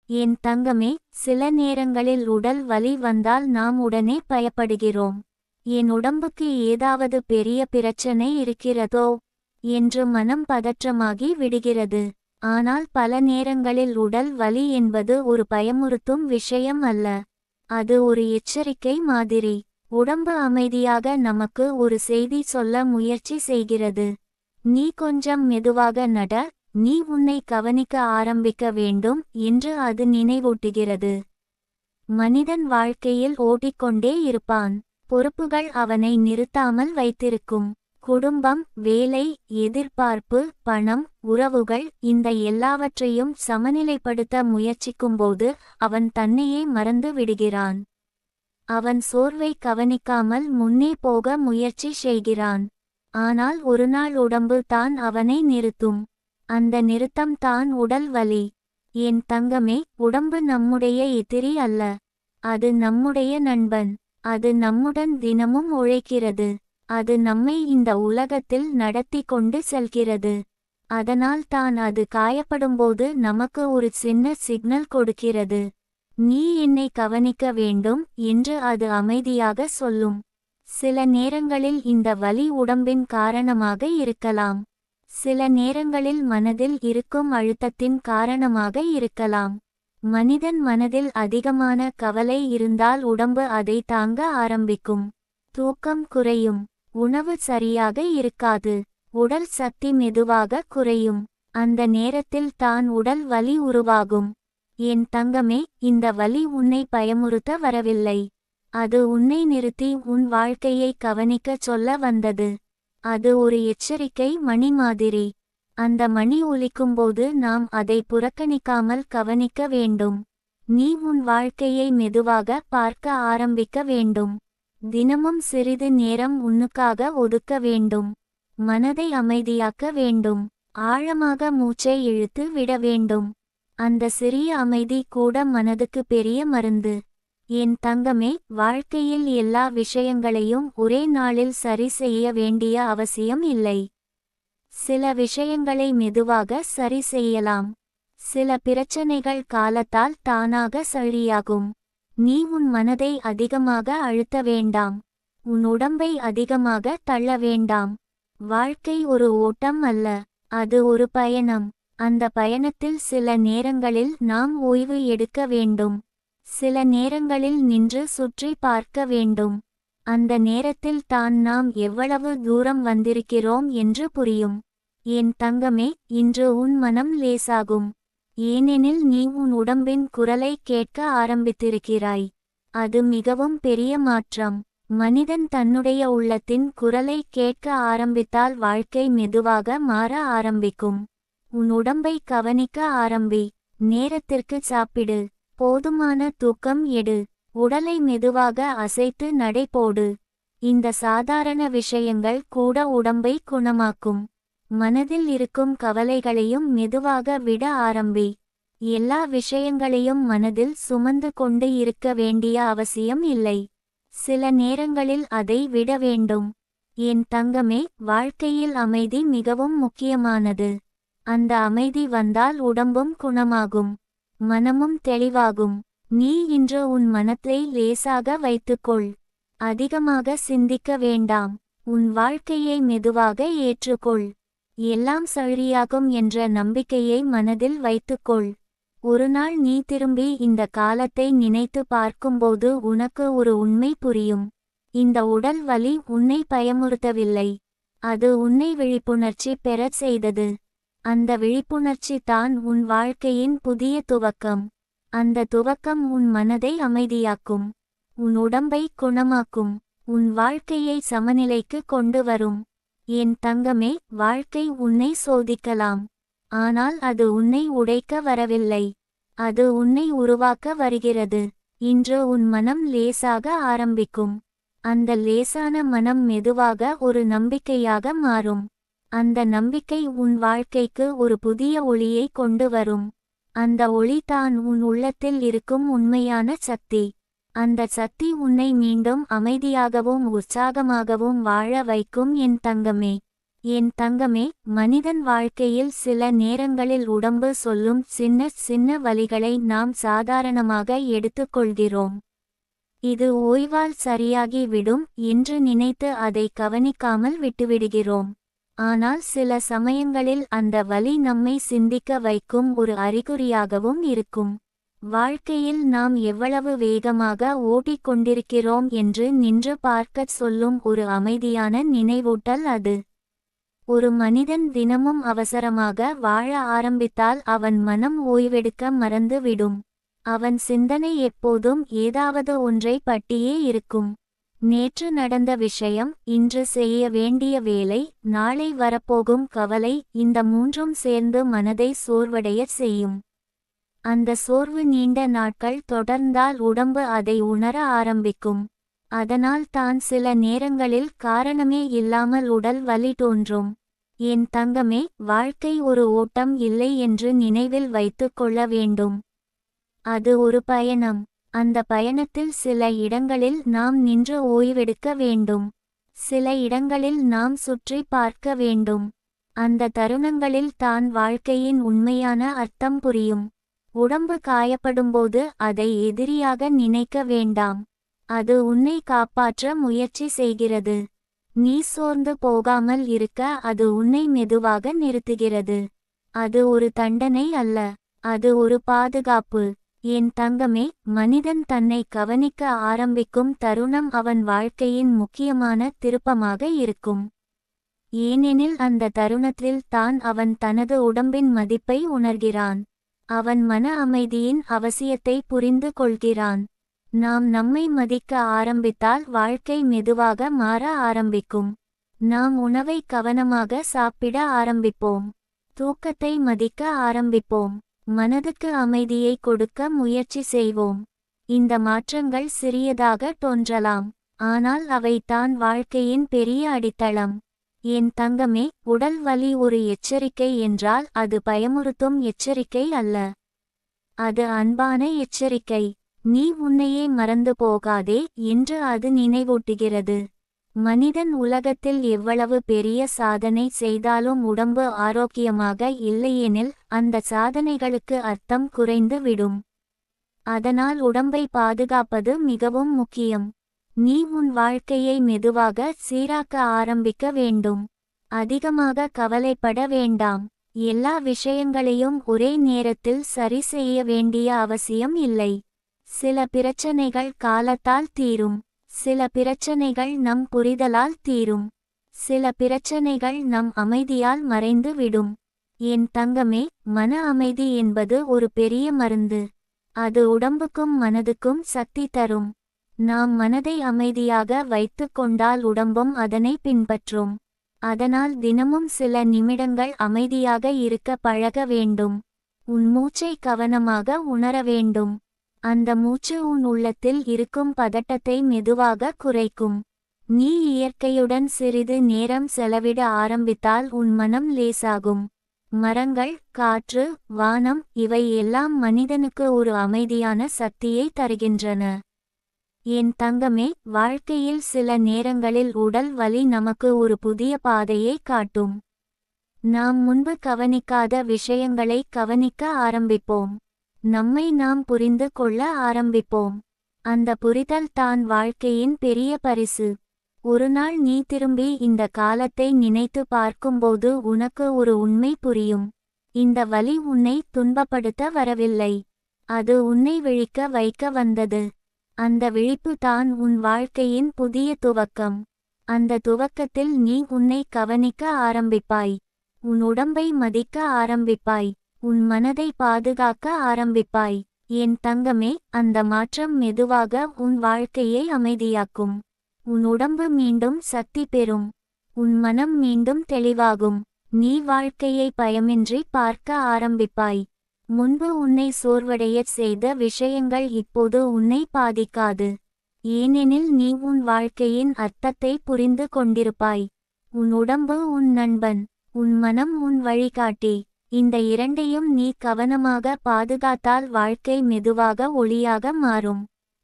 என் தங்கமே, சில நேரங்களில் உடல் வலி வந்தால் நாம் உடனே பயப்படுகிறோம். என் உடம்புக்கு ஏதாவது பெரிய பிரச்சனை இருக்கிறதோ என்று மனம் பதற்றமாகி விடுகிறது. ஆனால் பல நேரங்களில் உடல் வலி என்பது ஒரு பயமுறுத்தும் விஷயம் அல்ல. அது ஒரு எச்சரிக்கை மாதிரி. உடம்பு அமைதியாக நமக்கு ஒரு செய்தி சொல்ல முயற்சி செய்கிறது. நீ கொஞ்சம் மெதுவாக நட, நீ உன்னை கவனிக்க ஆரம்பிக்க வேண்டும் என்று அது நினைவூட்டுகிறது. மனிதன் வாழ்க்கையில் ஓடிக்கொண்டே இருப்பான். பொறுப்புகள் அவனை நிறுத்தாமல் வைத்திருக்கும். குடும்பம், வேலை, எதிர்பார்ப்பு, பணம், உறவுகள், இந்த எல்லாவற்றையும் சமநிலைப்படுத்த முயற்சிக்கும்போது அவன் தன்னையே மறந்து விடுகிறான். அவன் சோர்வை கவனிக்காமல் முன்னே போக முயற்சி செய்கிறான். ஆனால் ஒருநாள் உடம்பு தான் அவனை நிறுத்தும். அந்த நிறுத்தம் தான் உடல் வலி. என் தங்கமே, உடம்பு நம்முடைய எதிரி அல்ல. அது நம்முடைய நண்பன். அது நம்முடன் தினமும் உழைக்கிறது. அது நம்மை இந்த உலகத்தில் நடத்தி கொண்டு செல்கிறது. அதனால் தான் அது காயப்படும்போது நமக்கு ஒரு சின்ன சிக்னல் கொடுக்கிறது. நீ என்னை கவனிக்க வேண்டும் என்று அது அமைதியாக சொல்லும். சில நேரங்களில் இந்த வலி உடம்பின் காரணமாக இருக்கலாம். சில நேரங்களில் மனதில் இருக்கும் அழுத்தத்தின் காரணமாக இருக்கலாம். மனிதன் மனதில் அதிகமான கவலை இருந்தால் உடம்பு அதை தாங்க ஆரம்பிக்கும். தூக்கம் குறையும். உணவு சரியாக இருக்காது. உடல் சக்தி மெதுவாக குறையும். அந்த நேரத்தில் தான் உடல் வலி உருவாகும். என் தங்கமே, இந்த வலி உன்னை பயமுறுத்த வரவில்லை. அது உன்னை நிறுத்தி உன் வாழ்க்கையை கவனிக்கச் சொல்ல வந்தது. அது ஒரு எச்சரிக்கை மணி மாதிரி. அந்த மணி ஒலிக்கும்போது நாம் அதை புறக்கணிக்காமல் கவனிக்க வேண்டும். நீ உன் வாழ்க்கையை மெதுவாக பார்க்க ஆரம்பிக்க வேண்டும். தினமும் சிறிது நேரம் உன்னுக்காக ஒதுக்க வேண்டும். மனதை அமைதியாக்க வேண்டும். ஆழமாக மூச்சை இழுத்து விட வேண்டும். அந்த சிறிய அமைதி கூட மனதுக்கு பெரிய மருந்து. என் தங்கமே, வாழ்க்கையில் எல்லா விஷயங்களையும் ஒரே நாளில் சரி செய்ய வேண்டிய அவசியம் இல்லை. சில விஷயங்களை மெதுவாக சரி செய்யலாம். சில பிரச்சனைகள் காலத்தால் தானாக சரியாகும். நீ உன் மனதை அதிகமாக அழுத்த வேண்டாம். உன் உடம்பை அதிகமாக தள்ள வேண்டாம். வாழ்க்கை ஒரு ஓட்டம் அல்ல, அது ஒரு பயணம். அந்த பயணத்தில் சில நேரங்களில் நாம் ஓய்வு எடுக்க வேண்டும். சில நேரங்களில் நின்று சுற்றி பார்க்க வேண்டும். அந்த நேரத்தில் தான் நாம் எவ்வளவு தூரம் வந்திருக்கிறோம் என்று புரியும். என் தங்கமே, இன்று உன் மனம் லேசாகும். ஏனெனில் நீ உன் உடம்பின் குரலை கேட்க ஆரம்பித்திருக்கிறாய். அது மிகவும் பெரிய மாற்றம். மனிதன் தன்னுடைய உள்ளத்தின் குரலை கேட்க ஆரம்பித்தால் வாழ்க்கை மெதுவாக மாற ஆரம்பிக்கும். உன் உடம்பை கவனிக்க ஆரம்பி. நேரத்திற்கு சாப்பிடு. போதுமான தூக்கம் எடு. உடலை மெதுவாக அசைத்து நடை போடு. இந்த சாதாரண விஷயங்கள் கூட உடம்பை குணமாக்கும். மனதில் இருக்கும் கவலைகளையும் மெதுவாக விட ஆரம்பி. எல்லா விஷயங்களையும் மனதில் சுமந்து கொண்டு இருக்க வேண்டிய அவசியம் இல்லை. சில நேரங்களில் அதை விட வேண்டும். என் தங்கமே, வாழ்க்கையில் அமைதி மிகவும் முக்கியமானது. அந்த அமைதி வந்தால் உடம்பும் குணமாகும். மனமும் தெளிவாகும். நீ இன்று உன் மனத்தை லேசாக வைத்துக்கொள். அதிகமாக சிந்திக்க வேண்டாம். உன் வாழ்க்கையை மெதுவாக ஏற்றுக்கொள். எல்லாம் சரியாகும் என்ற நம்பிக்கையை மனதில் வைத்துக்கொள். ஒருநாள் நீ திரும்பி இந்த காலத்தை நினைத்து பார்க்கும்போது உனக்கு ஒரு உண்மை புரியும். இந்த உடல் வலி உன்னை பயமுறுத்தவில்லை. அது உன்னை விழிப்புணர்ச்சி பெறச் செய்தது. அந்த விழிப்புணர்ச்சி தான் உன் வாழ்க்கையின் புதிய துவக்கம். அந்த துவக்கம் உன் மனதை அமைதியாக்கும். உன் உடம்பை குணமாக்கும். உன் வாழ்க்கையை சமநிலைக்கு கொண்டு வரும். என் தங்கமே, வாழ்க்கை உன்னை சோதிக்கலாம். ஆனால் அது உன்னை உடைக்க வரவில்லை. அது உன்னை உருவாக்க வருகிறது. இன்று உன் மனம் லேசாக ஆரம்பிக்கும். அந்த லேசான மனம் மெதுவாக ஒரு நம்பிக்கையாக மாறும். அந்த நம்பிக்கை உன் வாழ்க்கைக்கு ஒரு புதிய ஒளியை கொண்டு வரும். அந்த ஒளி தான் உன் உள்ளத்தில் இருக்கும் உண்மையான சக்தி. அந்த சக்தி உன்னை மீண்டும் அமைதியாகவும் உற்சாகமாகவும் வாழ வைக்கும். என் தங்கமே, என் தங்கமே, மனிதன் வாழ்க்கையில் சில நேரங்களில் உடம்பு சொல்லும் சின்ன சின்ன வலிகளை நாம் சாதாரணமாக எடுத்துக்கொள்கிறோம். இது ஓய்வால் சரியாகி விடும் என்று நினைத்து அதை கவனிக்காமல் விட்டுவிடுகிறோம். ஆனால் சில சமயங்களில் அந்த வலி நம்மை சிந்திக்க வைக்கும் ஒரு அறிகுறியாகவும் இருக்கும். வாழ்க்கையில் நாம் எவ்வளவு வேகமாக ஓடிக்கொண்டிருக்கிறோம் என்று நின்று பார்க்கச் சொல்லும் ஒரு அமைதியான நினைவூட்டல் அது. ஒரு மனிதன் தினமும் அவசரமாக வாழ ஆரம்பித்தால் அவன் மனம் ஓய்வெடுக்க மறந்து விடும். அவன் சிந்தனை எப்போதும் ஏதாவது ஒன்றை பற்றியே இருக்கும். நேற்று நடந்த விஷயம், இன்று செய்ய வேண்டிய வேலை, நாளை வரப்போகும் கவலை, இந்த மூன்றும் சேர்ந்து மனதை சோர்வடையச் செய்யும். அந்த சோர்வு நீண்ட நாட்கள் தொடர்ந்தால் உடம்பு அதை உணர ஆரம்பிக்கும். அதனால் தான் சில நேரங்களில் காரணமே இல்லாமல் உடல் வலி தோன்றும். என் தங்கமே, வாழ்க்கை ஒரு ஓட்டம் இல்லை என்று நினைவில் வைத்து கொள்ள வேண்டும். அது ஒரு பயணம். அந்த பயணத்தில் சில இடங்களில் நாம் நின்று ஓய்வெடுக்க வேண்டும். சில இடங்களில் நாம் சுற்றி பார்க்க வேண்டும். அந்த தருணங்களில் தான் வாழ்க்கையின் உண்மையான அர்த்தம் புரியும். உடம்பு காயப்படும்போது அதை எதிரியாக நினைக்க வேண்டாம். அது உன்னை காப்பாற்ற முயற்சி செய்கிறது. நீ சோர்ந்து போகாமல் இருக்க அது உன்னை மெதுவாக நிறுத்துகிறது. அது ஒரு தண்டனை அல்ல, அது ஒரு பாதுகாப்பு. என் தங்கமே, மனிதன் தன்னை கவனிக்க ஆரம்பிக்கும் தருணம் அவன் வாழ்க்கையின் முக்கியமான திருப்பமாக இருக்கும். ஏனெனில் அந்த தருணத்தில் தான் அவன் தனது உடம்பின் மதிப்பை உணர்கிறான். அவன் மன அமைதியின் அவசியத்தை புரிந்து கொள்கிறான். நாம் நம்மை மதிக்க ஆரம்பித்தால் வாழ்க்கை மெதுவாக மாற ஆரம்பிக்கும். நாம் உணவை கவனமாக சாப்பிட ஆரம்பிப்போம். தூக்கத்தை மதிக்க ஆரம்பிப்போம். மனதுக்கு அமைதியை கொடுக்க முயற்சி செய்வோம். இந்த மாற்றங்கள் சிறியதாக தோன்றலாம், ஆனால் அவை தான் வாழ்க்கையின் பெரிய அடித்தளம். என் தங்கமே, உடல் வலி ஒரு எச்சரிக்கை என்றால் அது பயமுறுத்தும் எச்சரிக்கை அல்ல. அது அன்பான எச்சரிக்கை. நீ உன்னையே மறந்து போகாதே என்று அது நினைவூட்டுகிறது. மனிதன் உலகத்தில் எவ்வளவு பெரிய சாதனை செய்தாலும் உடம்பு ஆரோக்கியமாக இல்லையெனில் அந்த சாதனைகளுக்கு அர்த்தம் குறைந்து விடும். அதனால் உடம்பை பாதுகாப்பது மிகவும் முக்கியம். நீ உன் வாழ்க்கையை மெதுவாக சீராக்க ஆரம்பிக்க வேண்டும். அதிகமாக கவலைப்பட வேண்டாம். எல்லா விஷயங்களையும் ஒரே நேரத்தில் சரி செய்ய வேண்டிய அவசியம் இல்லை. சில பிரச்சனைகள் காலத்தால் தீரும். சில பிரச்சனைகள் நம் புரிதலால் தீரும். சில பிரச்சனைகள் நம் அமைதியால் மறைந்து விடும். என் தங்கமே, மன அமைதி என்பது ஒரு பெரிய மருந்து. அது உடம்புக்கும் மனதுக்கும் சக்தி தரும். நாம் மனதை அமைதியாக வைத்து கொண்டால் உடம்பும் அதனை பின்பற்றும். அதனால் தினமும் சில நிமிடங்கள் அமைதியாக இருக்க பழக வேண்டும். உன் மூச்சை கவனமாக உணர வேண்டும். அந்த மூச்சு உன் உள்ளத்தில் இருக்கும் பதட்டத்தை மெதுவாக குறைக்கும். நீ இயற்கையுடன் சிறிது நேரம் செலவிட ஆரம்பித்தால் உன் மனம் லேசாகும். மரங்கள், காற்று, வானம் இவை எல்லாம் மனிதனுக்கு ஒரு அமைதியான சக்தியை தருகின்றன. என் தங்கமே, வாழ்க்கையில் சில நேரங்களில் உடல் வலி நமக்கு ஒரு புதிய பாதையை காட்டும். நாம் முன்பு கவனிக்காத விஷயங்களை கவனிக்க ஆரம்பிப்போம். நம்மை நாம் புரிந்து கொள்ள ஆரம்பிப்போம். அந்த புரிதல் தான் வாழ்க்கையின் பெரிய பரிசு. ஒரு நாள் நீ திரும்பி இந்த காலத்தை நினைத்து பார்க்கும்போது உனக்கு ஒரு உண்மை புரியும். இந்த வலி உன்னை துன்பப்படுத்த வரவில்லை. அது உன்னை விழிக்க வைக்க வந்தது. அந்த விழிப்பு தான் உன் வாழ்க்கையின் புதிய துவக்கம். அந்த துவக்கத்தில் நீ உன்னை கவனிக்க ஆரம்பிப்பாய். உன் உடம்பை மதிக்க ஆரம்பிப்பாய். உன் மனதை பாதுகாக்க ஆரம்பிப்பாய். என் தங்கமே, அந்த மாற்றம் மெதுவாக உன் வாழ்க்கையை அமைதியாக்கும். உன் உடம்பு மீண்டும் சக்தி பெறும். உன் மனம் மீண்டும் தெளிவாகும். நீ வாழ்க்கையை பயமின்றி பார்க்க ஆரம்பிப்பாய். முன்பு உன்னை சோர்வடையச் செய்த விஷயங்கள் இப்போது உன்னை பாதிக்காது. ஏனெனில் நீ உன் வாழ்க்கையின் அர்த்தத்தை புரிந்து கொண்டிருப்பாய். உன் உடம்பு உன் நண்பன், உன் மனம் உன் வழிகாட்டி. இந்த இரண்டையும் நீ கவனமாக பாதுகாத்தால் வாழ்க்கை மெதுவாக ஒளியாக மாறும்.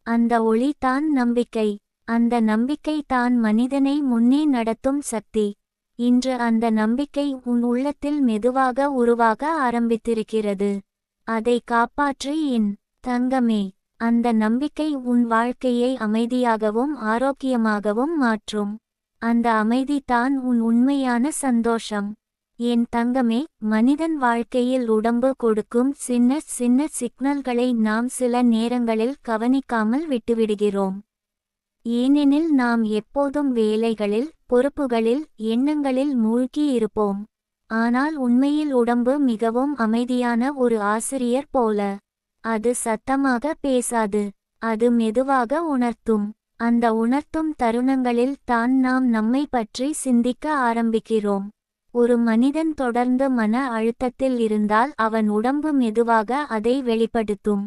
அந்த ஒளி தான் நம்பிக்கை. அந்த நம்பிக்கை தான் மனிதனை முன்னே நடத்தும் சக்தி. இன்று அந்த நம்பிக்கை உன் உள்ளத்தில் மெதுவாக உருவாக ஆரம்பித்திருக்கிறது. அதை காப்பாற்று என் தங்கமே. அந்த நம்பிக்கை உன் வாழ்க்கையை அமைதியாகவும் ஆரோக்கியமாகவும் மாற்றும். அந்த அமைதி தான் உன் உண்மையான சந்தோஷம். என் தங்கமே, மனிதன் வாழ்க்கையில் உடம்பு கொடுக்கும் சின்ன சின்ன சிக்னல்களை நாம் சில நேரங்களில் கவனிக்காமல் விட்டுவிடுகிறோம். ஏனெனில் நாம் எப்போதும் வேலைகளில், பொறுப்புகளில், எண்ணங்களில் மூழ்கி இருப்போம். ஆனால் உண்மையில் உடம்பு மிகவும் அமைதியான ஒரு ஆசிரியர் போல. அது சத்தமாக பேசாது, அது மெதுவாக உணர்த்தும். அந்த உணர்த்தும் தருணங்களில் தான் நாம் நம்மை பற்றி சிந்திக்க ஆரம்பிக்கிறோம். ஒரு மனிதன் தொடர்ந்து மன அழுத்தத்தில் இருந்தால் அவன் உடம்பு மெதுவாக அதை வெளிப்படுத்தும்.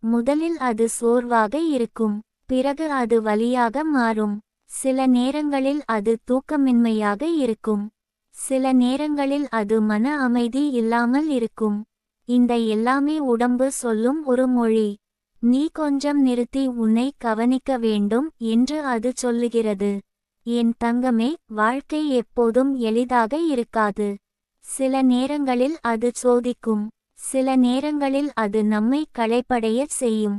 முதலில் அது சோர்வாக இருக்கும், பிறகு அது வலியாக மாறும். சில நேரங்களில் அது தூக்கமின்மையாக இருக்கும். சில நேரங்களில் அது மன அமைதி இல்லாமல் இருக்கும். இந்த எல்லாமே உடம்பு சொல்லும் ஒரு மொழி. நீ கொஞ்சம் நிறுத்தி உன்னை கவனிக்க வேண்டும் என்று அது சொல்லுகிறது. என் தங்கமே, வாழ்க்கை எப்போதும் எளிதாக இருக்காது. சில நேரங்களில் அது சோதிக்கும், சில நேரங்களில் அது நம்மை களைப்படையச் செய்யும்.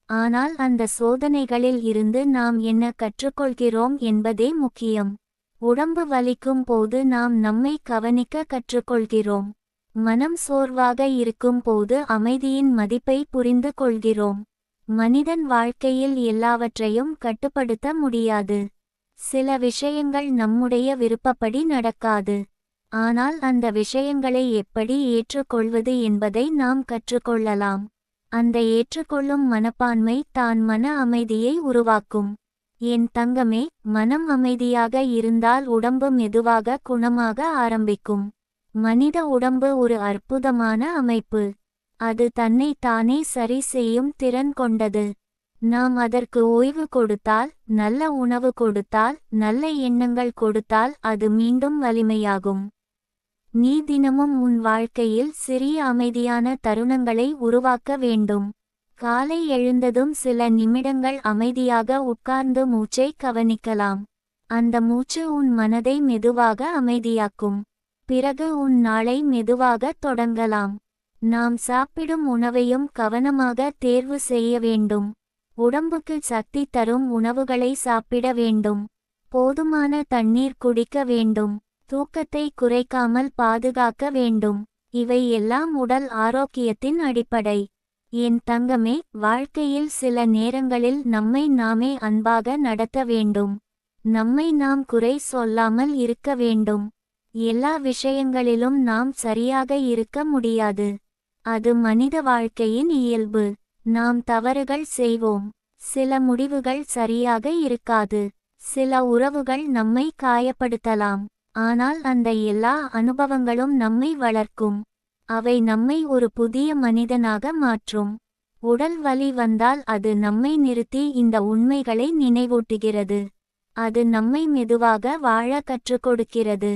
ஆனால் அந்த சோதனைகளில் இருந்து நாம் என்ன கற்றுக்கொள்கிறோம் என்பதே முக்கியம். உடம்பு வலிக்கும் போது நாம் நம்மை கவனிக்க கற்றுக்கொள்கிறோம். மனம் சோர்வாக இருக்கும் போது அமைதியின் மதிப்பை புரிந்து கொள்கிறோம். மனிதன் வாழ்க்கையில் எல்லாவற்றையும் கட்டுப்படுத்த முடியாது. சில விஷயங்கள் நம்முடைய விருப்பப்படி நடக்காது. ஆனால் அந்த விஷயங்களை எப்படி ஏற்றுக்கொள்வது என்பதை நாம் கற்றுக்கொள்ளலாம். அந்த ஏற்றுக்கொள்ளும் மனப்பான்மை தான் மன அமைதியை உருவாக்கும். என் தங்கமே, மனம் அமைதியாக இருந்தால் உடம்பு மெதுவாக குணமாக ஆரம்பிக்கும். மனித உடம்பு ஒரு அற்புதமான அமைப்பு. அது தன்னை தானே சரி செய்யும் திறன் கொண்டது. நாம் அதற்கு ஓய்வு கொடுத்தால், நல்ல உணவு கொடுத்தால், நல்ல எண்ணங்கள் கொடுத்தால் அது மீண்டும் வலிமையாகும். நீ தினமும் உன் வாழ்க்கையில் சிறிய அமைதியான தருணங்களை உருவாக்க வேண்டும். காலை எழுந்ததும் சில நிமிடங்கள் அமைதியாக உட்கார்ந்து மூச்சை கவனிக்கலாம். அந்த மூச்சு உன் மனதை மெதுவாக அமைதியாக்கும். பிறகு உன் நாளை மெதுவாக தொடங்கலாம். நாம் சாப்பிடும் உணவையும் கவனமாக தேர்வு செய்ய வேண்டும். உடம்புக்கு சக்தி தரும் உணவுகளை சாப்பிட வேண்டும். போதுமான தண்ணீர் குடிக்க வேண்டும். தூக்கத்தை குறைக்காமல் பாதுகாக்க வேண்டும். இவை எல்லாம் உடல் ஆரோக்கியத்தின் அடிப்படை. என் தங்கமே, வாழ்க்கையில் சில நேரங்களில் நம்மை நாமே அன்பாக நடத்த வேண்டும். நம்மை நாம் குறை சொல்லாமல் இருக்க வேண்டும். எல்லா விஷயங்களிலும் நாம் சரியாக இருக்க முடியாது. அது மனித வாழ்க்கையின் இயல்பு. நாம் தவறுகள் செய்வோம். சில முடிவுகள் சரியாக இருக்காது. சில உறவுகள் நம்மை காயப்படுத்தலாம். ஆனால் அந்த எல்லா அனுபவங்களும் நம்மை வளர்க்கும். அவை நம்மை ஒரு புதிய மனிதனாக மாற்றும். உடல் வலி வந்தால் அது நம்மை நிறுத்தி இந்த உண்மைகளை நினைவூட்டுகிறது. அது நம்மை மெதுவாக வாழ கற்றுக் கொடுக்கிறது.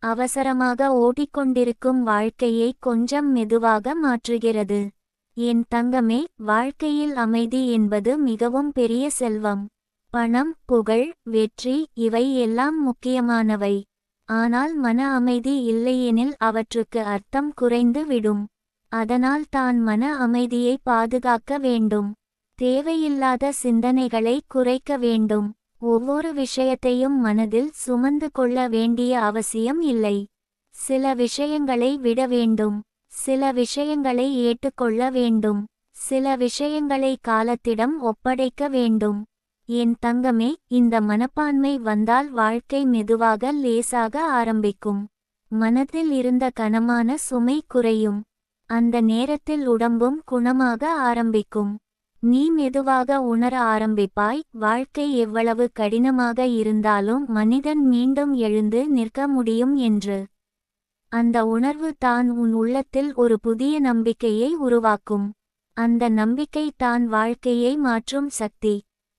அவசரமாக ஓடிக்கொண்டிருக்கும் வாழ்க்கையை கொஞ்சம் மெதுவாக மாற்றுகிறது. என் தங்கமே, வாழ்க்கையில் அமைதி என்பது மிகவும் பெரிய செல்வம். பணம், புகழ், வெற்றி இவை எல்லாம் முக்கியமானவை. ஆனால் மன அமைதி இல்லையெனில் அவற்றுக்கு அர்த்தம் குறைந்து விடும். அதனால் தான் மன அமைதியை பாதுகாக்க வேண்டும். தேவையில்லாத சிந்தனைகளை குறைக்க வேண்டும். ஒவ்வொரு விஷயத்தையும் மனதில் சுமந்து கொள்ள வேண்டிய அவசியம் இல்லை. சில விஷயங்களை விட வேண்டும். சில விஷயங்களை ஏற்றுக்கொள்ள வேண்டும். சில விஷயங்களை காலத்திடம் ஒப்படைக்க வேண்டும். என் தங்கமே, இந்த மனப்பான்மை வந்தால் வாழ்க்கை மெதுவாக லேசாக ஆரம்பிக்கும். மனதில் இருந்த கனமான சுமை குறையும். அந்த நேரத்தில் உடம்பும் குணமாக ஆரம்பிக்கும். நீ மெதுவாக உணர ஆரம்பிப்பாய், வாழ்க்கை எவ்வளவு கடினமாக இருந்தாலும் மனிதன் மீண்டும் எழுந்து நிற்க முடியும் என்று. அந்த உணர்வு தான் உன் உள்ளத்தில் ஒரு புதிய நம்பிக்கையை உருவாக்கும். அந்த நம்பிக்கை தான் வாழ்க்கையை மாற்றும் சக்தி.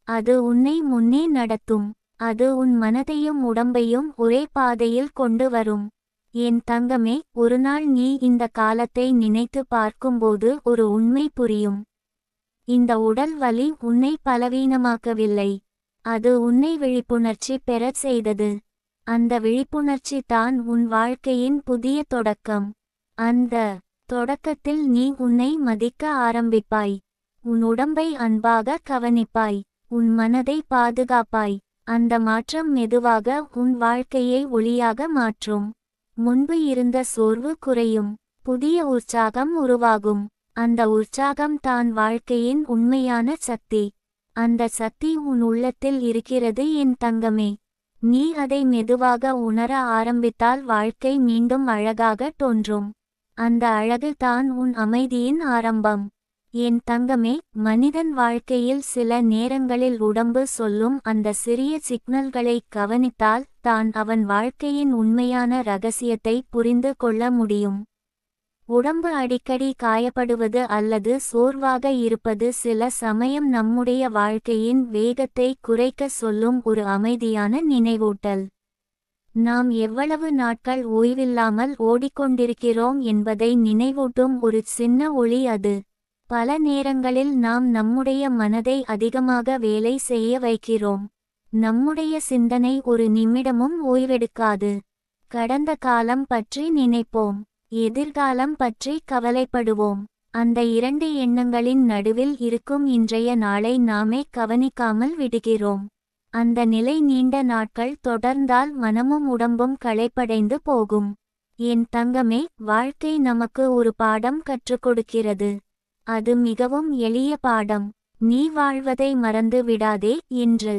அது உன்னை முன்னே நடத்தும். அது உன் மனதையும் உடம்பையும் ஒரே பாதையில் கொண்டு வரும். என் தங்கமே, ஒருநாள் நீ இந்த காலத்தை நினைத்து பார்க்கும்போது ஒரு உண்மை புரியும். இந்த உடல் வலி உன்னை பலவீனமாக்கவில்லை. அது உன்னை விழிப்புணர்ச்சி பெறச் செய்தது. அந்த விழிப்புணர்ச்சி தான் உன் வாழ்க்கையின் புதிய தொடக்கம். அந்த தொடக்கத்தில் நீ உன்னை மதிக்க ஆரம்பிப்பாய். உன் உடம்பை அன்பாக கவனிப்பாய். உன் மனதை பாதுகாப்பாய். அந்த மாற்றம் மெதுவாக உன் வாழ்க்கையை ஒளியாக மாற்றும். முன்பு இருந்த சோர்வு குறையும். புதிய உற்சாகம் உருவாகும். அந்த உற்சாகம் தான் வாழ்க்கையின் உண்மையான சக்தி. அந்த சக்தி உன் உள்ளத்தில் இருக்கிறது என் தங்கமே. நீ அதை மெதுவாக உணர ஆரம்பித்தால் வாழ்க்கை மீண்டும் அழகாக தோன்றும். அந்த அழகு தான் உன் அமைதியின் ஆரம்பம். என் தங்கமே, மனிதன் வாழ்க்கையில் சில நேரங்களில் உடம்பு சொல்லும் அந்த சிறிய சிக்னல்களை கவனித்தால் தான் அவன் வாழ்க்கையின் உண்மையான ரகசியத்தை புரிந்து கொள்ள முடியும். உடம்பு அடிக்கடி காயப்படுவது அல்லது சோர்வாக இருப்பது சில சமயம் நம்முடைய வாழ்க்கையின் வேகத்தை குறைக்க சொல்லும் ஒரு அமைதியான நினைவூட்டல். நாம் எவ்வளவு நாட்கள் ஓய்வில்லாமல் ஓடிக்கொண்டிருக்கிறோம் என்பதை நினைவூட்டும் ஒரு சின்ன ஒளி அது. பல நேரங்களில் நாம் நம்முடைய மனதை அதிகமாக வேலை செய்ய வைக்கிறோம். நம்முடைய சிந்தனை ஒரு நிமிடமும் ஓய்வெடுக்காது. கடந்த காலம் பற்றி நினைப்போம். எதிர்காலம் பற்றி கவலைப்படுவோம். அந்த இரண்டு எண்ணங்களின் நடுவில் இருக்கும் இன்றைய நாளை நாமே கவனிக்காமல் விடுகிறோம். அந்த நிலை நீண்ட நாட்கள் தொடர்ந்தால் மனமும் உடம்பும் களைப்படைந்து போகும். என் தங்கமே, வாழ்க்கை நமக்கு ஒரு பாடம் கற்றுக் கொடுக்கிறது. அது மிகவும் எளிய பாடம். நீ வாழ்வதை மறந்து விடாதே என்று.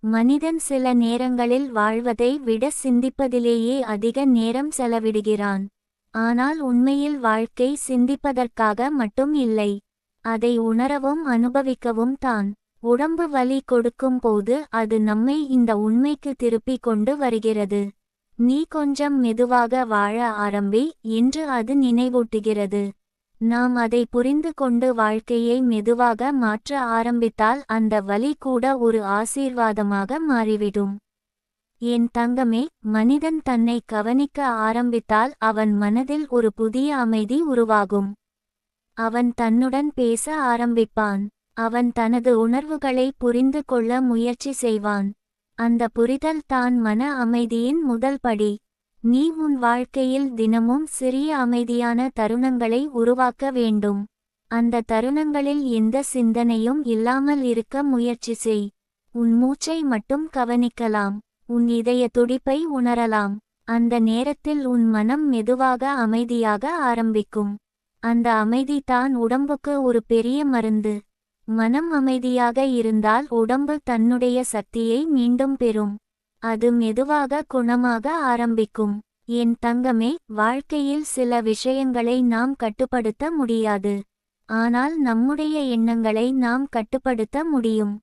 மனிதன் சில நேரங்களில் வாழ்வதை விட சிந்திப்பதிலேயே அதிக நேரம் செலவிடுகிறான். ஆனால் உண்மையில் வாழ்க்கை சிந்திப்பதற்காக மட்டும் இல்லை. அதை உணரவும் அனுபவிக்கவும் தான். உடம்பு வலி கொடுக்கும் போது அது நம்மை இந்த உண்மைக்கு திருப்பிக் கொண்டு வருகிறது. நீ கொஞ்சம் மெதுவாக வாழ ஆரம்பி என்று அது நினைவூட்டுகிறது. நாம் அதை புரிந்து கொண்டு வாழ்க்கையை மெதுவாக மாற்ற ஆரம்பித்தால் அந்த வலி கூட ஒரு ஆசீர்வாதமாக மாறிவிடும். என் தங்கமே, மனிதன் தன்னை கவனிக்க ஆரம்பித்தால் அவன் மனதில் ஒரு புதிய அமைதி உருவாகும். அவன் தன்னுடன் பேச ஆரம்பிப்பான். அவன் தனது உணர்வுகளை புரிந்து கொள்ள முயற்சி செய்வான். அந்த புரிதல் தான் மன அமைதியின் முதல் படி. நீ உன் வாழ்க்கையில் தினமும் சிறிய அமைதியான தருணங்களை உருவாக்க வேண்டும். அந்த தருணங்களில் எந்த சிந்தனையும் இல்லாமல் இருக்க முயற்சி செய். உன் மூச்சை மட்டும் கவனிக்கலாம். உன் இதய துடிப்பை உணரலாம். அந்த நேரத்தில் உன் மனம் மெதுவாக அமைதியாக ஆரம்பிக்கும். அந்த அமைதி தான் உடம்புக்கு ஒரு பெரிய மருந்து. மனம் அமைதியாக இருந்தால் உடம்பு தன்னுடைய சக்தியை மீண்டும் பெறும். அது மெதுவாக குணமாக ஆரம்பிக்கும். என் தங்கமே, வாழ்க்கையில் சில விஷயங்களை நாம் கட்டுப்படுத்த முடியாது. ஆனால் நம்முடைய எண்ணங்களை நாம் கட்டுப்படுத்த முடியும்.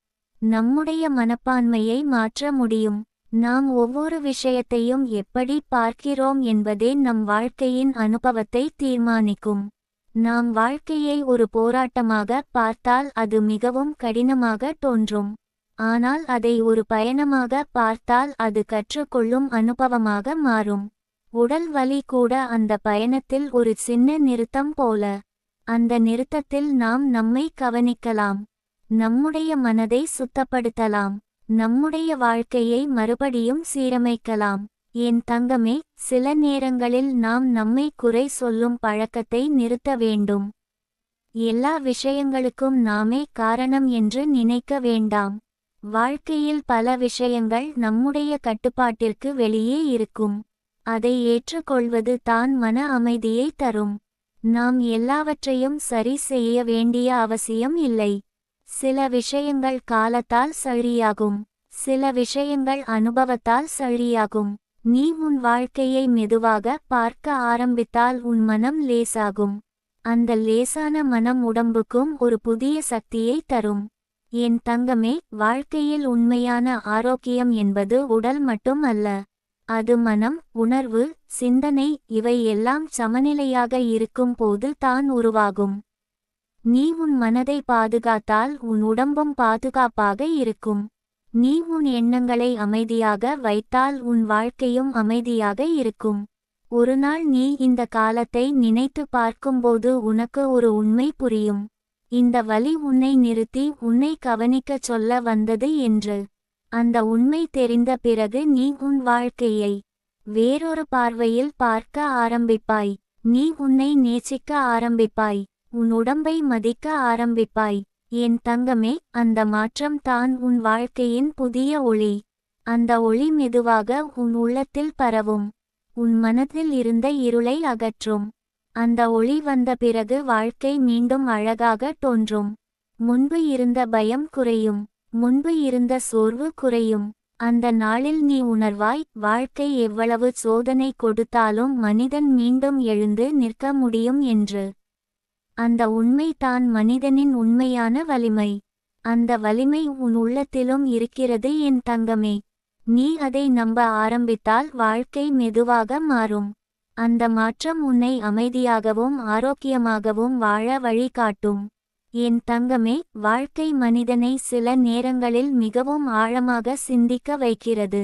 நம்முடைய மனப்பான்மையை மாற்ற முடியும். நாம் ஒவ்வொரு விஷயத்தையும் எப்படி பார்க்கிறோம் என்பதே நம் வாழ்க்கையின் அனுபவத்தை தீர்மானிக்கும். நாம் வாழ்க்கையை ஒரு போராட்டமாக பார்த்தால் அது மிகவும் கடினமாக தோன்றும். ஆனால் அதை ஒரு பயணமாக பார்த்தால் அது கற்றுக்கொள்ளும் அனுபவமாக மாறும். உடல் வலி கூட அந்த பயணத்தில் ஒரு சின்ன நிறுத்தம் போல. அந்த நிறுத்தத்தில் நாம் நம்மை கவனிக்கலாம். நம்முடைய மனதை சுத்தப்படுத்தலாம். நம்முடைய வாழ்க்கையை மறுபடியும் சீரமைக்கலாம். என் தங்கமே, சில நேரங்களில் நாம் நம்மை குறை சொல்லும் பழக்கத்தை நிறுத்த வேண்டும். எல்லா விஷயங்களுக்கும் நாமே காரணம் என்று நினைக்க வேண்டாம். வாழ்க்கையில் பல விஷயங்கள் நம்முடைய கட்டுப்பாட்டிற்கு வெளியே இருக்கும். அதை ஏற்றுக்கொள்வது தான் மன அமைதியை தரும். நாம் எல்லாவற்றையும் சரி செய்ய வேண்டிய அவசியம் இல்லை. சில விஷயங்கள் காலத்தால் சரியாகும். சில விஷயங்கள் அனுபவத்தால் சரியாகும். நீ உன் வாழ்க்கையை மெதுவாக பார்க்க ஆரம்பித்தால் உன் மனம் லேசாகும். அந்த லேசான மனம் உடம்புக்கும் ஒரு புதிய சக்தியை தரும். என் தங்கமே, வாழ்க்கையில் உண்மையான ஆரோக்கியம் என்பது உடல் மட்டும் அல்ல. அது மனம், உணர்வு, சிந்தனை இவை எல்லாம் சமநிலையாக இருக்கும் போது தான் உருவாகும். நீ உன் மனதை பாதுகாத்தால் உன் உடம்பும் பாதுகாப்பாக இருக்கும். நீ உன் எண்ணங்களை அமைதியாக வைத்தால் உன் வாழ்க்கையும் அமைதியாக இருக்கும். ஒரு நாள் நீ இந்த காலத்தை நினைத்து பார்க்கும்போது உனக்கு ஒரு உண்மை புரியும். இந்த வலி உன்னை நிறுத்தி உன்னை கவனிக்கச் சொல்ல வந்தது என்று. அந்த உண்மை தெரிந்த பிறகு நீ உன் வாழ்க்கையை வேறொரு பார்வையில் பார்க்க ஆரம்பிப்பாய். நீ உன்னை நேசிக்க ஆரம்பிப்பாய். உன் உடம்பை மதிக்க ஆரம்பிப்பாய். என் தங்கமே, அந்த மாற்றம் தான் உன் வாழ்க்கையின் புதிய ஒளி. அந்த ஒளி மெதுவாக உன் உள்ளத்தில் பரவும். உன் மனதில் இருந்த இருளை அகற்றும். அந்த ஒளி வந்த பிறகு வாழ்க்கை மீண்டும் அழகாக தோன்றும். முன்பு இருந்த பயம் குறையும். முன்பு இருந்த சோர்வு குறையும். அந்த நாளில் நீ உணர்வாய், வாழ்க்கை எவ்வளவு சோதனை கொடுத்தாலும் மனிதன் மீண்டும் எழுந்து நிற்க முடியும் என்று. அந்த உண்மை தான் மனிதனின் உண்மையான வலிமை. அந்த வலிமை உன் உள்ளத்திலும் இருக்கிறது என் தங்கமே. நீ அதை நம்ப ஆரம்பித்தால் வாழ்க்கை மெதுவாக மாறும். அந்த மாற்றம் உன்னை அமைதியாகவும் ஆரோக்கியமாகவும் வாழ வழிகாட்டும். என் தங்கமே, வாழ்க்கை மனிதனை சில நேரங்களில் மிகவும் ஆழமாக சிந்திக்க வைக்கிறது.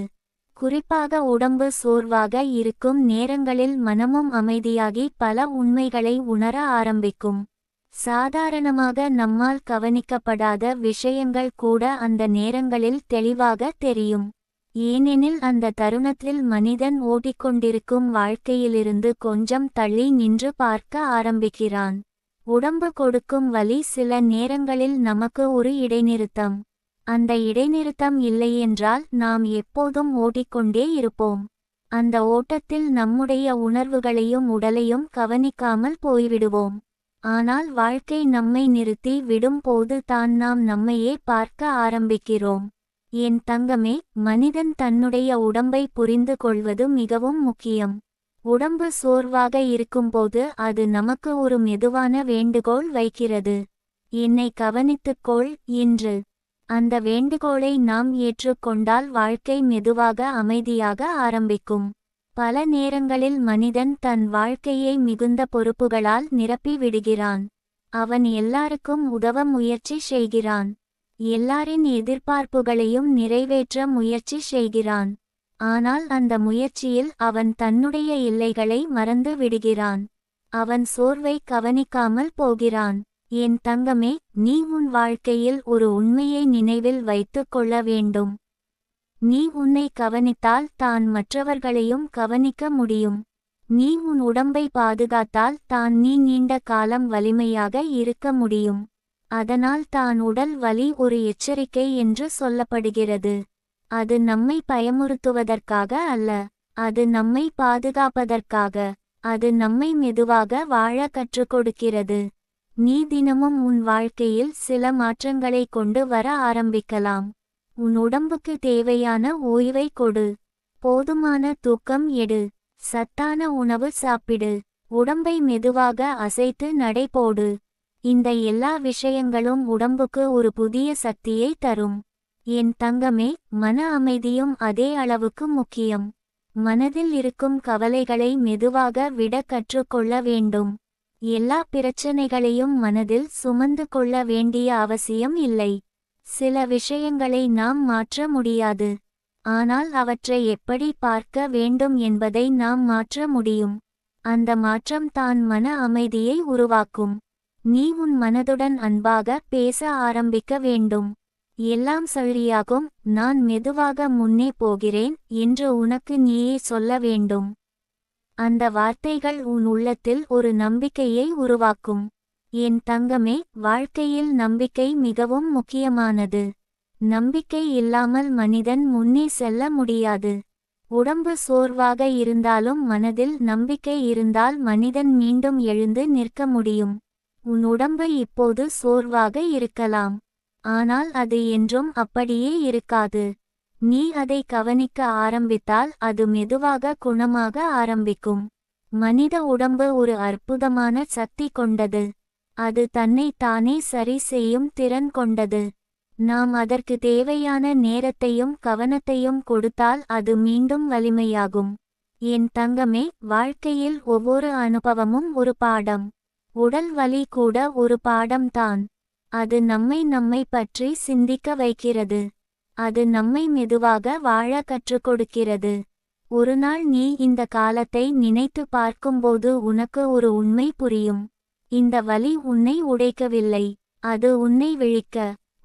குறிப்பாக உடம்பு சோர்வாக இருக்கும் நேரங்களில் மனமும் அமைதியாகி பல உண்மைகளை உணர ஆரம்பிக்கும். சாதாரணமாக நம்மால் கவனிக்கப்படாத விஷயங்கள் கூட அந்த நேரங்களில் தெளிவாக தெரியும். ஏனெனில் அந்த தருணத்தில் மனிதன் ஓடிக்கொண்டிருக்கும் வாழ்க்கையிலிருந்து கொஞ்சம் தள்ளி நின்று பார்க்க ஆரம்பிக்கிறான். உடம்பு கொடுக்கும் வலி சில நேரங்களில் நமக்கு ஒரு இடைநிறுத்தம். அந்த இடைநிறுத்தம் இல்லையென்றால் நாம் எப்போதும் ஓடிக்கொண்டே இருப்போம். அந்த ஓட்டத்தில் நம்முடைய உணர்வுகளையும் உடலையும் கவனிக்காமல் போய்விடுவோம். ஆனால் வாழ்க்கை நம்மை நிறுத்தி விடும் போது தான் நாம் நம்மையே பார்க்க ஆரம்பிக்கிறோம். என் தங்கமே, மனிதன் தன்னுடைய உடம்பை புரிந்து கொள்வது மிகவும் முக்கியம். உடம்பு சோர்வாக இருக்கும்போது அது நமக்கு ஒரு மெதுவான வேண்டுகோள் வைக்கிறது. என்னை கவனித்துக்கொள் என்று. அந்த வேண்டுகோளை நாம் ஏற்றுக்கொண்டால் வாழ்க்கை மெதுவாக அமைதியாக ஆரம்பிக்கும். பல நேரங்களில் மனிதன் தன் வாழ்க்கையை மிகுந்த பொறுப்புகளால் நிரப்பி விடுகிறான். அவன் எல்லாருக்கும் உதவ முயற்சி செய்கிறான். எல்லாரின் எதிர்பார்ப்புகளையும் நிறைவேற்ற முயற்சி செய்கிறான். ஆனால் அந்த முயற்சியில் அவன் தன்னுடைய எல்லைகளை மறந்து விடுகிறான். அவன் சோர்வை கவனிக்காமல் போகிறான். என் தங்கமே, நீ உன் வாழ்க்கையில் ஒரு உண்மையை நினைவில் வைத்து கொள்ள வேண்டும். நீ உன்னை கவனித்தால் தான் மற்றவர்களையும் கவனிக்க முடியும். நீ உன் உடம்பை பாதுகாத்தால் தான் நீ நீண்ட காலம் வலிமையாக இருக்க முடியும். அதனால் தான் உடல் வலி ஒரு எச்சரிக்கை என்று சொல்லப்படுகிறது. அது நம்மை பயமுறுத்துவதற்காக அல்ல. அது நம்மை பாதுகாப்பதற்காக. அது நம்மை மெதுவாக வாழ கற்றுக் கொடுக்கிறது. நீ தினமும் உன் வாழ்க்கையில் சில மாற்றங்களை கொண்டு வர ஆரம்பிக்கலாம். உன் உடம்புக்கு தேவையான ஓய்வை கொடு. போதுமான தூக்கம் எடு. சத்தான உணவு சாப்பிடு. உடம்பை மெதுவாக அசைத்து நடை போடு. இந்த எல்லா விஷயங்களும் உடம்புக்கு ஒரு புதிய சக்தியை தரும். என் தங்கமே, மன அமைதியும் அதே அளவுக்கு முக்கியம். மனதில் இருக்கும் கவலைகளை மெதுவாக விட கற்றுக்கொள்ள வேண்டும். எல்லா பிரச்சனைகளையும் மனதில் சுமந்து கொள்ள வேண்டிய அவசியம் இல்லை. சில விஷயங்களை நாம் மாற்ற முடியாது. ஆனால் அவற்றை எப்படி பார்க்க வேண்டும் என்பதை நாம் மாற்ற முடியும். அந்த மாற்றம் தான் மன அமைதியை உருவாக்கும். நீ உன் மனதுடன் அன்பாக பேச ஆரம்பிக்க வேண்டும். எல்லாம் சரியாகும், நான் மெதுவாக முன்னே போகிறேன் என்று உனக்கு நீயே சொல்ல வேண்டும். அந்த வார்த்தைகள் உன் உள்ளத்தில் ஒரு நம்பிக்கையை உருவாக்கும். என் தங்கமே, வாழ்க்கையில் நம்பிக்கை மிகவும் முக்கியமானது. நம்பிக்கை இல்லாமல் மனிதன் முன்னே செல்ல முடியாது. உடம்பு சோர்வாக இருந்தாலும் மனதில் நம்பிக்கை இருந்தால் மனிதன் மீண்டும் எழுந்து நிற்க முடியும். உன் உடம்பு இப்போது சோர்வாக இருக்கலாம். ஆனால் அது என்றும் அப்படியே இருக்காது. நீ அதை கவனிக்க ஆரம்பித்தால் அது மெதுவாக குணமாக ஆரம்பிக்கும். மனித உடம்பு ஒரு அற்புதமான சக்தி கொண்டது. அது தன்னை தானே சரி செய்யும் திறன் கொண்டது. நாம் அதற்கு தேவையான நேரத்தையும் கவனத்தையும் கொடுத்தால் அது மீண்டும் வலிமையாகும். என் தங்கமே, வாழ்க்கையில் ஒவ்வொரு அனுபவமும் ஒரு பாடம். உடல் வலி கூட ஒரு பாடம்தான். அது நம்மை பற்றி சிந்திக்க வைக்கிறது. அது நம்மை மெதுவாக வாழ கற்றுக் கொடுக்கிறது. ஒருநாள் நீ இந்த காலத்தை நினைத்து பார்க்கும்போது உனக்கு ஒரு உண்மை புரியும். இந்த வலி உன்னை உடைக்கவில்லை. அது உன்னை விழிக்க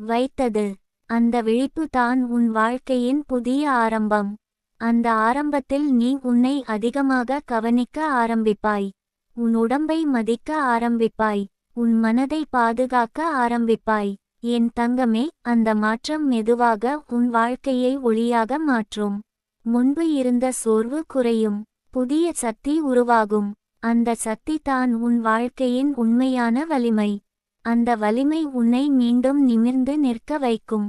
வைத்தது. அந்த விழிப்பு தான் உன் வாழ்க்கையின் புதிய ஆரம்பம். அந்த ஆரம்பத்தில் நீ உன்னை அதிகமாக கவனிக்க ஆரம்பிப்பாய். உன் உடம்பை மதிக்க ஆரம்பிப்பாய். உன் மனதை பாதுகாக்க ஆரம்பிப்பாய். என் தங்கமே, அந்த மாற்றம் மெதுவாக உன் வாழ்க்கையை ஒளியாக மாற்றும். முன்பு இருந்த சோர்வு குறையும். புதிய சக்தி உருவாகும். அந்த சக்தி தான் உன் வாழ்க்கையின் உண்மையான வலிமை. அந்த வலிமை உன்னை மீண்டும் நிமிர்ந்து நிற்க வைக்கும்.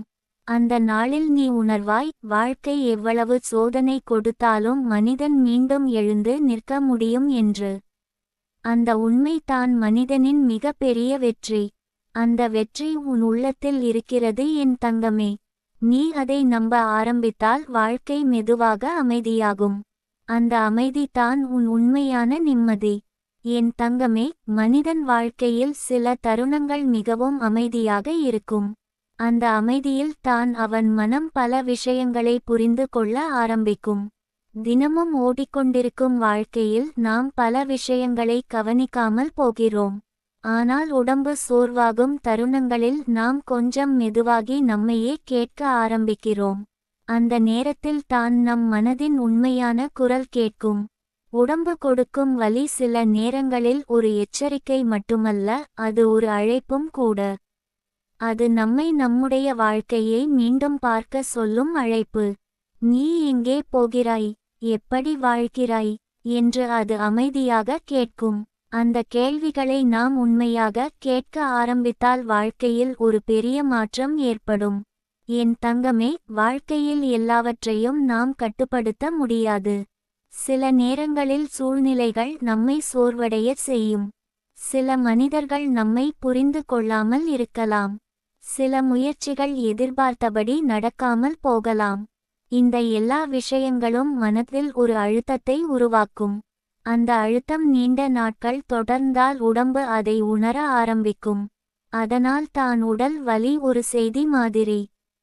அந்த நாளில் நீ உணர்வாய், வாழ்க்கை எவ்வளவு சோதனை கொடுத்தாலும் மனிதன் மீண்டும் எழுந்து நிற்க முடியும் என்று. அந்த உண்மை தான் மனிதனின் மிக பெரிய வெற்றி. அந்த வெற்றி உன் உள்ளத்தில் இருக்கிறது என் தங்கமே. நீ அதை நம்ப ஆரம்பித்தால் வாழ்க்கை மெதுவாக அமைதியாகும். அந்த அமைதி தான் உன் உண்மையான நிம்மதி. என் தங்கமே, மனிதன் வாழ்க்கையில் சில தருணங்கள் மிகவும் அமைதியாக இருக்கும். அந்த அமைதியில் தான் அவன் மனம் பல விஷயங்களை புரிந்து கொள்ள ஆரம்பிக்கும். தினமும் ஓடிக்கொண்டிருக்கும் வாழ்க்கையில் நாம் பல விஷயங்களை கவனிக்காமல் போகிறோம். ஆனால் உடம்பு சோர்வாகும் தருணங்களில் நாம் கொஞ்சம் மெதுவாகி நம்மையே கேட்க ஆரம்பிக்கிறோம். அந்த நேரத்தில் தான் நம் மனதின் உண்மையான குரல் கேட்கும். உடம்பு கொடுக்கும் வலி சில நேரங்களில் ஒரு எச்சரிக்கை மட்டுமல்ல, அது ஒரு அழைப்பும் கூட. அது நம்மை நம்முடைய வாழ்க்கையை மீண்டும் பார்க்க சொல்லும் அழைப்பு. நீ எங்கே போகிறாய், எப்படி வாழ்கிறாய் என்று அது அமைதியாக கேட்கும். அந்த கேள்விகளை நாம் உண்மையாக கேட்க ஆரம்பித்தால் வாழ்க்கையில் ஒரு பெரிய மாற்றம் ஏற்படும். என் தங்கமே, வாழ்க்கையில் எல்லாவற்றையும் நாம் கட்டுப்படுத்த முடியாது. சில நேரங்களில் சூழ்நிலைகள் நம்மை சோர்வடைய செய்யும். சில மனிதர்கள் நம்மை புரிந்து கொள்ளாமல் இருக்கலாம். சில முயற்சிகள் எதிர்பார்த்தபடி நடக்காமல் போகலாம். இந்த எல்லா விஷயங்களும் மனதில் ஒரு அழுத்தத்தை உருவாக்கும். அந்த அழுத்தம் நீண்ட நாட்கள் தொடர்ந்தால் உடம்பு அதை உணர ஆரம்பிக்கும். அதனால் தான் உடல் வலி ஒரு செய்தி மாதிரி.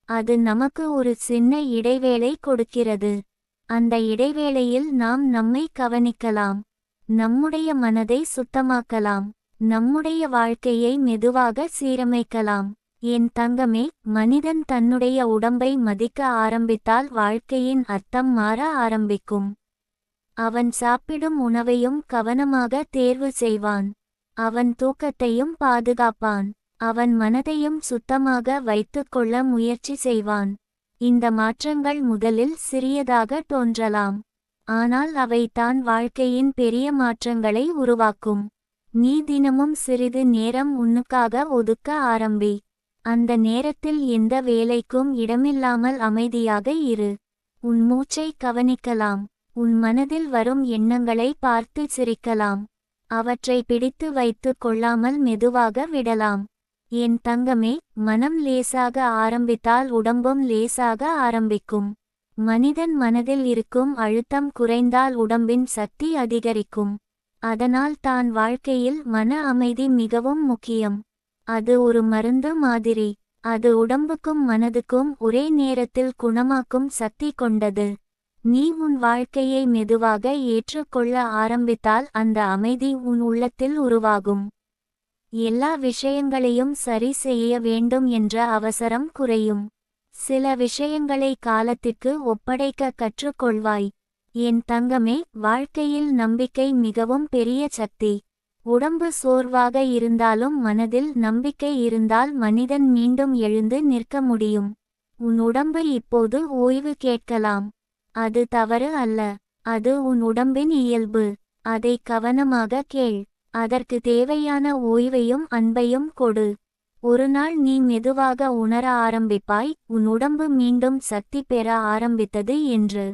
அது நமக்கு ஒரு சின்ன இடைவேளை கொடுக்கிறது. அந்த இடைவேளையில் நாம் நம்மை கவனிக்கலாம். நம்முடைய மனதை சுத்தமாக்கலாம். நம்முடைய வாழ்க்கையை மெதுவாக சீரமைக்கலாம். என் தங்கமே, மனிதன் தன்னுடைய உடம்பை மதிக்க ஆரம்பித்தால் வாழ்க்கையின் அர்த்தம் மாற ஆரம்பிக்கும். அவன் சாப்பிடும் உணவையும் கவனமாக தேர்வு செய்வான். அவன் தூக்கத்தையும் பாதுகாப்பான். அவன் மனதையும் சுத்தமாக வைத்துக் கொள்ள முயற்சி செய்வான். இந்த மாற்றங்கள் முதலில் சிறியதாக தோன்றலாம். ஆனால் அவை தான் வாழ்க்கையின் பெரிய மாற்றங்களை உருவாக்கும். நீ தினமும் சிறிது நேரம் உன்னுக்காக ஒதுக்க ஆரம்பி. அந்த நேரத்தில் எந்த வேலைக்கும் இடமில்லாமல் அமைதியாக இரு. உன் மூச்சை கவனிக்கலாம். உன் மனதில் வரும் எண்ணங்களை பார்த்து சிரிக்கலாம். அவற்றை பிடித்து வைத்துக் கொள்ளாமல் மெதுவாக விடலாம். என் தங்கமே, மனம் லேசாக ஆரம்பித்தால் உடம்பும் லேசாக ஆரம்பிக்கும். மனிதன் மனதில் இருக்கும் அழுத்தம் குறைந்தால் உடம்பின் சக்தி அதிகரிக்கும். அதனால் தான் வாழ்க்கையில் மன அமைதி மிகவும் முக்கியம். அது ஒரு மருந்து மாதிரி. அது உடம்புக்கும் மனதுக்கும் ஒரே நேரத்தில் குணமாக்கும் சக்தி கொண்டது. நீ உன் வாழ்க்கையை மெதுவாக ஏற்றுக்கொள்ள ஆரம்பித்தால் அந்த அமைதி உன் உள்ளத்தில் உருவாகும். எல்லா விஷயங்களையும் சரி செய்ய வேண்டும் என்ற அவசரம் குறையும். சில விஷயங்களை காலத்திற்கு ஒப்படைக்க கற்றுக்கொள்வாய். என் தங்கமே, வாழ்க்கையில் நம்பிக்கை மிகவும் பெரிய சக்தி. உடம்பு சோர்வாக இருந்தாலும் மனதில் நம்பிக்கை இருந்தால் மனிதன் மீண்டும் எழுந்து நிற்க முடியும். உன் உடம்பு இப்போது ஓய்வு கேட்கலாம். அது தவறு அல்ல. அது உன் உடம்பின் இயல்பு. அதை கவனமாக கேள். அதற்கு தேவையான ஓய்வையும் அன்பையும் கொடு. ஒரு நாள் நீ மெதுவாக உணர ஆரம்பிப்பாய், உன் உடம்பு மீண்டும் சக்தி பெற ஆரம்பித்தது என்று.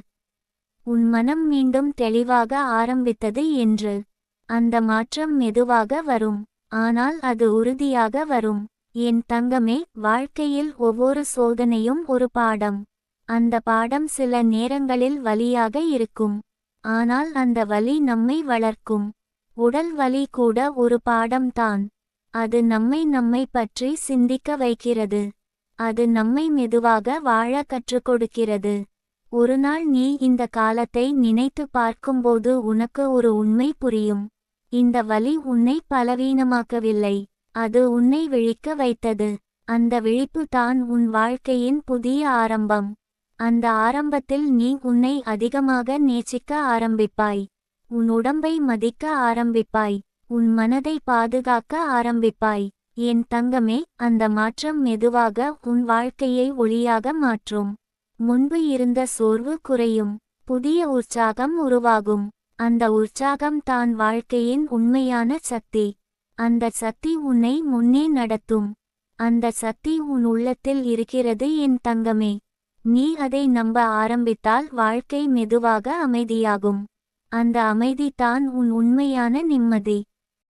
உன் மனம் மீண்டும் தெளிவாக ஆரம்பித்தது என்று. அந்த மாற்றம் மெதுவாக வரும். ஆனால் அது உறுதியாக வரும். என் தங்கமே, வாழ்க்கையில் ஒவ்வொரு சோதனையும் ஒரு பாடம். அந்த பாடம் சில நேரங்களில் வலியாக இருக்கும். ஆனால் அந்த வலி நம்மை வளர்க்கும். உடல் வலி கூட ஒரு பாடம்தான். அது நம்மை பற்றி சிந்திக்க வைக்கிறது. அது நம்மை மெதுவாக வாழ கற்றுக் கொடுக்கிறது. ஒரு நாள் நீ இந்த காலத்தை நினைத்து பார்க்கும்போது உனக்கு ஒரு உண்மை புரியும். இந்த வலி உன்னை பலவீனமாக்கவில்லை. அது உன்னை விழிக்க வைத்தது. அந்த விழிப்பு தான் உன் வாழ்க்கையின் புதிய ஆரம்பம். அந்த ஆரம்பத்தில் நீ உன்னை அதிகமாக நேசிக்க ஆரம்பிப்பாய். உன் உடம்பை மதிக்க ஆரம்பிப்பாய். உன் மனதை பாதுகாக்க ஆரம்பிப்பாய். என் தங்கமே, அந்த மாற்றம் மெதுவாக உன் வாழ்க்கையை ஒளியாக மாற்றும். முன்பு இருந்த சோர்வு குறையும். புதிய உற்சாகம் உருவாகும். அந்த உற்சாகம் தான் வாழ்க்கையின் உண்மையான சக்தி. அந்த சக்தி உன்னை முன்னே நடத்தும். அந்த சக்தி உன் உள்ளத்தில் இருக்கிறது என் தங்கமே. நீ அதை நம்ப ஆரம்பித்தால் வாழ்க்கை மெதுவாக அமைதியாகும். அந்த அமைதி தான் உன் உண்மையான நிம்மதி.